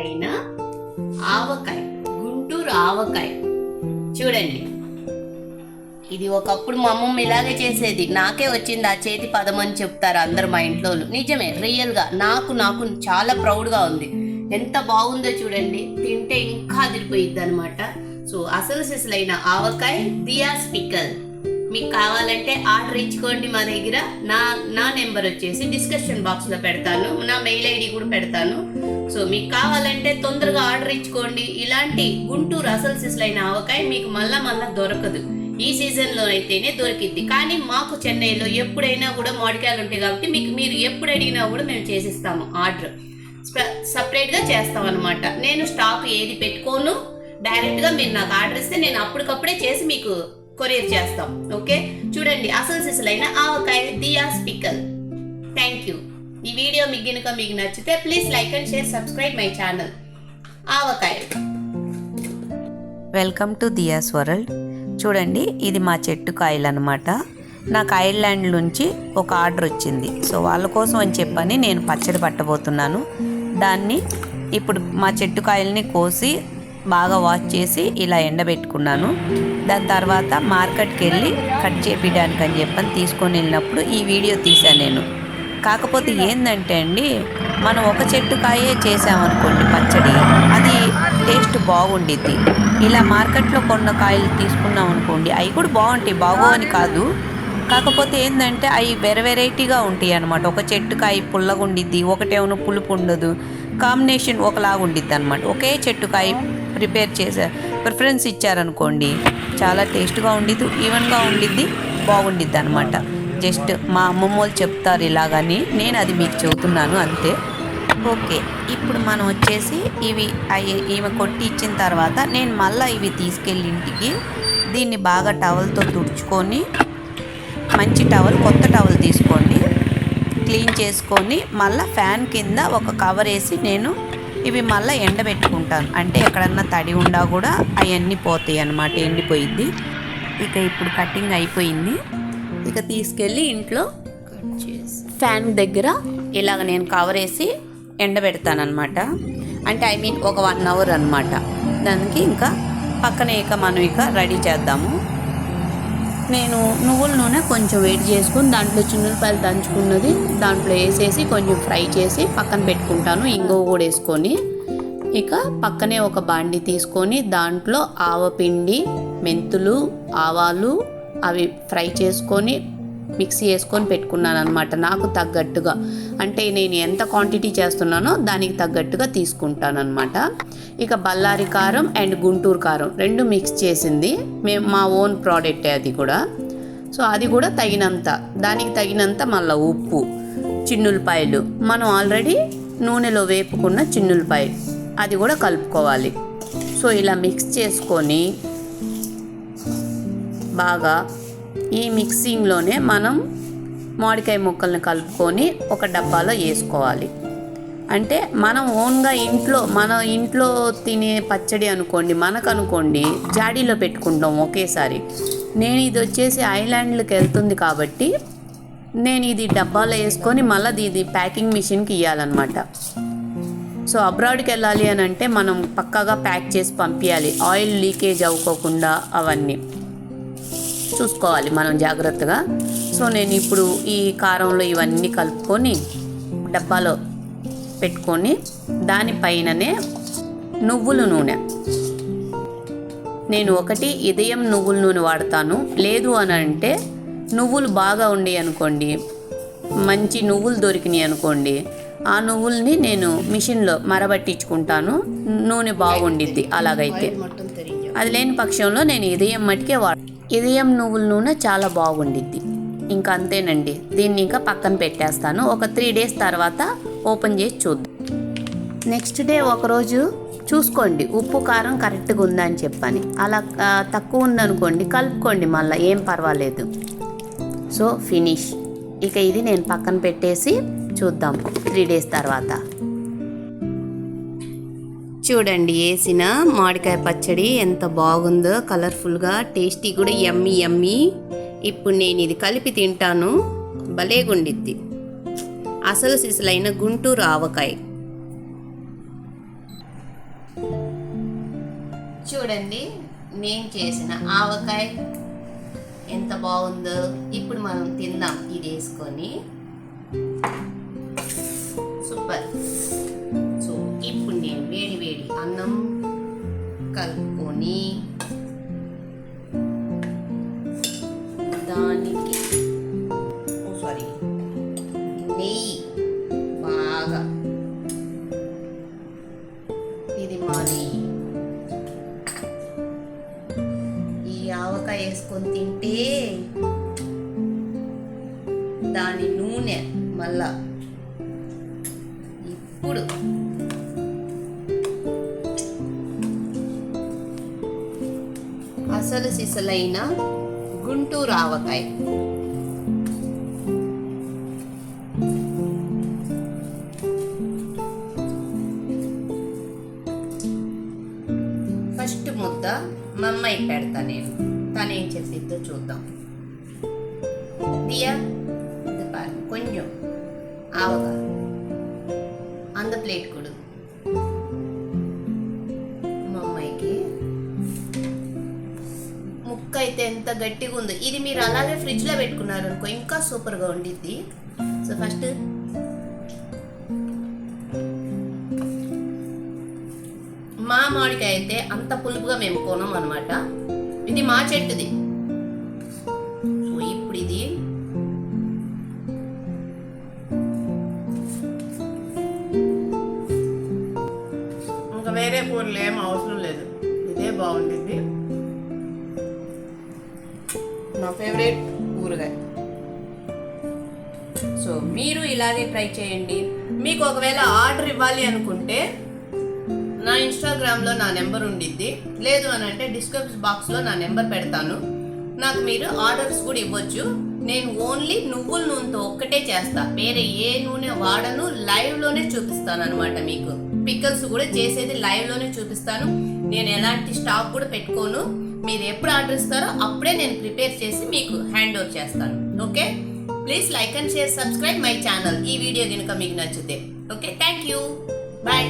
సిసలైన ఆవకాయ, గుంటూరు ఆవకాయ. చూడండి, ఇది ఒకప్పుడు మా అమ్మమ్మ ఇలాగే చేసేది. నాకే వచ్చింది ఆ చేతి పదం అని చెప్తారు అందరు మా ఇంట్లో. నిజమే, రియల్గా నాకు చాలా ప్రౌడ్గా ఉంది. ఎంత బాగుందో చూడండి, తింటే ఇంకా అదిరిపోయిద్ది అనమాట. సో అసలు సిసలైన ఆవకాయ దియాస్ పికల్. మీకు కావాలంటే ఆర్డర్ ఇచ్చుకోండి. మా దగ్గర నా నెంబర్ వచ్చేసి డిస్క్రిప్షన్ బాక్స్లో పెడతాను, నా మెయిల్ ఐడి కూడా పెడతాను. సో మీకు కావాలంటే తొందరగా ఆర్డర్ ఇచ్చుకోండి. ఇలాంటి గుంటూరు అసలు సిసలైన ఆవకాయ మీకు మళ్ళా దొరకదు. ఈ సీజన్లో అయితేనే దొరికిద్ది. కానీ మాకు చెన్నైలో ఎప్పుడైనా కూడా మామిడికాయలు ఉంటాయి కాబట్టి మీరు ఎప్పుడు అడిగినా కూడా మేము చేసిస్తాము. ఆర్డర్ సపరేట్గా చేస్తాం అనమాట. నేను స్టాక్ ఏది పెట్టుకోను, డైరెక్ట్గా మీరు నాకు ఆర్డర్ ఇస్తే నేను అప్పటికప్పుడే చేసి మీకు కొరియర్ చేస్తాం. ఓకే, చూడండి అసలు సిసలైన ఆవకాయ దియాస్ పికల్. Thank you. ఈ వీడియో మీకు నచ్చితే please like and share, subscribe my channel. Avakaya. Welcome to diyas world. చూడండి, ఇది మా చెట్టు కాయలు అనమాట. నాకు ఐర్లాండ్ నుంచి ఒక ఆర్డర్ వచ్చింది. సో వాళ్ళ కోసం అని చెప్పని నేను పచ్చడి పట్టబోతున్నాను. దాన్ని ఇప్పుడు మా చెట్టు కాయల్ని కోసి బాగా వాష్ చేసి ఇలా ఎండబెట్టుకున్నాను. దాని తర్వాత మార్కెట్కి వెళ్ళి కట్ చేపించడానికి అని చెప్పని తీసుకొని వెళ్ళినప్పుడు ఈ వీడియో తీశాను నేను. కాకపోతే ఏంటంటే అండి, మనం ఒక చెట్టు కాయే చేసామనుకోండి పచ్చడి, అది టేస్ట్ బాగుండిద్ది. ఇలా మార్కెట్లో కొన్న కాయలు తీసుకున్నాం అనుకోండి, అవి కూడా బాగుంటాయి, బాగోవని కాదు. కాకపోతే ఏంటంటే అవి వెరైటీగా ఉంటాయి అనమాట. ఒక చెట్టు కాయ పుల్లగా ఉండిద్ది, ఒకటేమో పులుపు ఉండదు, కాంబినేషన్ ఒకలాగా ఉండిద్ది అనమాట. ఒకే చెట్టు కాయ ప్రిఫరెన్స్ ఇచ్చారనుకోండి, చాలా టేస్ట్గా ఉండిద్ది, ఈవెన్గా ఉండిద్ది, బాగుండిద్ది అనమాట. జస్ట్ మా అమ్మమ్మ వాళ్ళు చెప్తారు ఇలాగని, నేను అది మీకు చెబుతున్నాను అంతే. ఓకే, ఇప్పుడు మనం వచ్చేసి ఈమె కొట్టి ఇచ్చిన తర్వాత నేను మళ్ళీ ఇవి తీసుకెళ్ళి ఇంటికి దీన్ని బాగా టవల్తో తుడుచుకొని, మంచి టవల్, కొత్త టవల్ తీసుకోండి, క్లీన్ చేసుకొని మళ్ళీ ఫ్యాన్ కింద ఒక కవర్ వేసి నేను ఇవి మళ్ళీ ఎండబెట్టుకుంటాను. అంటే ఎక్కడన్నా తడి ఉండా కూడా అవన్నీ పోతాయి అన్నమాట, ఎండిపోయిద్ది. ఇక ఇప్పుడు కటింగ్ అయిపోయింది. ఇక తీసుకెళ్ళి ఇంట్లో కట్ చేసి ఫ్యాన్ దగ్గర ఇలాగ నేను కవర్ వేసి ఎండబెడతానమాట. అంటే ఒక 1 అవర్ అనమాట. దానికి ఇంకా పక్కనే మనం రెడీ చేద్దాము. నేను నువ్వుల నూనె కొంచెం వేడి చేసుకుని దాంట్లో చిన్నులపాయలు దంచుకున్నది దాంట్లో వేసేసి కొంచెం ఫ్రై చేసి పక్కన పెట్టుకుంటాను. ఇంగువ కూడా వేసుకొని ఇక పక్కనే ఒక బాండి తీసుకొని దాంట్లో ఆవపిండి, మెంతులు, ఆవాలు అవి ఫ్రై చేసుకొని మిక్సీ వేసుకొని పెట్టుకున్నాను అనమాట. నాకు తగ్గట్టుగా, అంటే నేను ఎంత క్వాంటిటీ చేస్తున్నానో దానికి తగ్గట్టుగా తీసుకుంటాను అనమాట. ఇక బళ్ళారి కారం అండ్ గుంటూరు కారం 2 మిక్స్ చేసింది, మా ఓన్ ప్రోడక్టే అది కూడా. సో అది కూడా తగినంత, దానికి తగినంత మళ్ళీ ఉప్పు, చిన్నులపాయలు, మనం ఆల్రెడీ నూనెలో వేపుకున్న చిన్నులపాయలు, అది కూడా కలుపుకోవాలి. సో ఇలా మిక్స్ చేసుకొని బాగా ఈ మిక్సింగ్లోనే మనం మామిడికాయ ముక్కల్ని కలుపుకొని ఒక డబ్బాలో వేసుకోవాలి. అంటే మనం ఓన్గా మన ఇంట్లో తినే పచ్చడి అనుకోండి, మనకనుకోండి జాడీలో పెట్టుకుంటాం ఒకేసారి. నేను ఇది వచ్చేసి ఐలాండ్కి వెళ్తుంది కాబట్టి నేను ఇది డబ్బాలో వేసుకొని మళ్ళీ ఇది ప్యాకింగ్ మిషన్కి ఇవ్వాలన్నమాట. సో అబ్రాడ్కి వెళ్ళాలి అని అంటే మనం పక్కాగా ప్యాక్ చేసి పంపించాలి, ఆయిల్ లీకేజ్ అవ్వకోకుండా అవన్నీ చూసుకోవాలి మనం జాగ్రత్తగా. సో నేను ఇప్పుడు ఈ కారంలో ఇవన్నీ కలుపుకొని డబ్బాలో పెట్టుకొని దానిపైననే నువ్వుల నూనె, నేను ఉదయం నువ్వుల నూనె వాడతాను. లేదు అని అంటే నువ్వులు బాగా ఉండి అనుకోండి, మంచి నువ్వులు దొరికినాయి అనుకోండి, ఆ నువ్వుల్ని నేను మిషన్లో మరబట్టించుకుంటాను, నూనె బాగుండిద్ది. అలాగైతే అది లేని పక్షంలో నేను ఉదయం మట్టుకే ఉదయం నువ్వుల నూనె చాలా బాగుండిద్ది. ఇంకా అంతేనండి, దీన్ని ఇంకా పక్కన పెట్టేస్తాను. ఒక 3 డేస్ తర్వాత ఓపెన్ చేసి చూద్దాం. నెక్స్ట్ డే ఒకరోజు చూసుకోండి ఉప్పు కారం కరెక్ట్గా ఉందని చెప్పని. అలా తక్కువ ఉందనుకోండి కలుపుకోండి, మళ్ళీ ఏం పర్వాలేదు. So finish. ఇక ఇది నేను పక్కన పెట్టేసి చూద్దాం 3 డేస్ తర్వాత. చూడండి, వేసిన మామిడికాయ పచ్చడి ఎంత బాగుందో, కలర్ఫుల్గా, టేస్టీ కూడా, యమ్మీ. ఇప్పుడు నేను ఇది కలిపి తింటాను, భలేగుండిద్ది. అసలు సిసలైన గుంటూరు ఆవకాయ. చూడండి నేను చేసిన ఆవకాయ ఎంత బాగుందో. ఇప్పుడు మనం తిందాం ఇది వేసుకొని. సూపర్. సో ఇప్పుడు నేను వేడి వేడి అన్నం కలుపుకొని దానికి నెయ్యి బాగా, ఇది మా నెయ్యి, ఈ ఆవకాయ వేసుకొని తింటే దాని నూనె మళ్ళా ఇప్పుడు అసలు సిసలైన గుంటూరు ఆవకాయ. ఫస్ట్ ముద్ద మా అమ్మాయి పెడతా నేను, తనేం చెప్పిద్దో చూద్దాం. దియా ఇది పారు కొంచెం ఆవకాయ అంద ప్లేట్ కొడు మా అమ్మాయికి. ముక్క అయితే ఎంత గట్టిగా ఉందో. ఇది మీరు అలాగే ఫ్రిడ్జ్లో పెట్టుకున్నారు అనుకో ఇంకా సూపర్గా ఉండిద్ది. సో ఫస్ట్ మా మామిడికాయ అయితే అంత పులుపుగా మేము కొనం అనమాట. ఇది మా చెట్టుది. సో ఇప్పుడు ఇది ఇంకా వేరే కూరలు ఏం అవసరం లేదు, ఇదే బాగుంటుంది. నా ఫేవరెట్ ఊరగాయ. సో మీరు ఇలాగే ట్రై చేయండి. మీకు ఒకవేళ ఆర్డర్ ఇవ్వాలి అనుకుంటే నా ఇన్స్టాగ్రామ్లో నా నెంబర్ ఉండిద్ది, లేదు అని అంటే డిస్క్రిప్షన్ బాక్స్లో నా నెంబర్ పెడతాను. నాకు మీరు ఆర్డర్స్ కూడా ఇవ్వచ్చు. నేను ఓన్లీ నువ్వుల నూనెతో ఒక్కటే చేస్తా, వేరే ఏ నూనె వాడను. లైవ్లోనే చూపిస్తాను అనమాట. మీకు పిక్కల్స్ కూడా చేసేది లైవ్లోనే చూపిస్తాను. నేను ఎలాంటి స్టాక్ కూడా పెట్టుకోను. మీరు ఎప్పుడు ఆర్డర్ ఇస్తారో అప్పుడే నేను ప్రిపేర్ చేసి మీకు హ్యాండ్ ఓవర్ చేస్తాను. Okay, please like and share, subscribe my channel. ఈ వీడియో కనుక మీకు నచ్చితే. Okay, thank you, bye.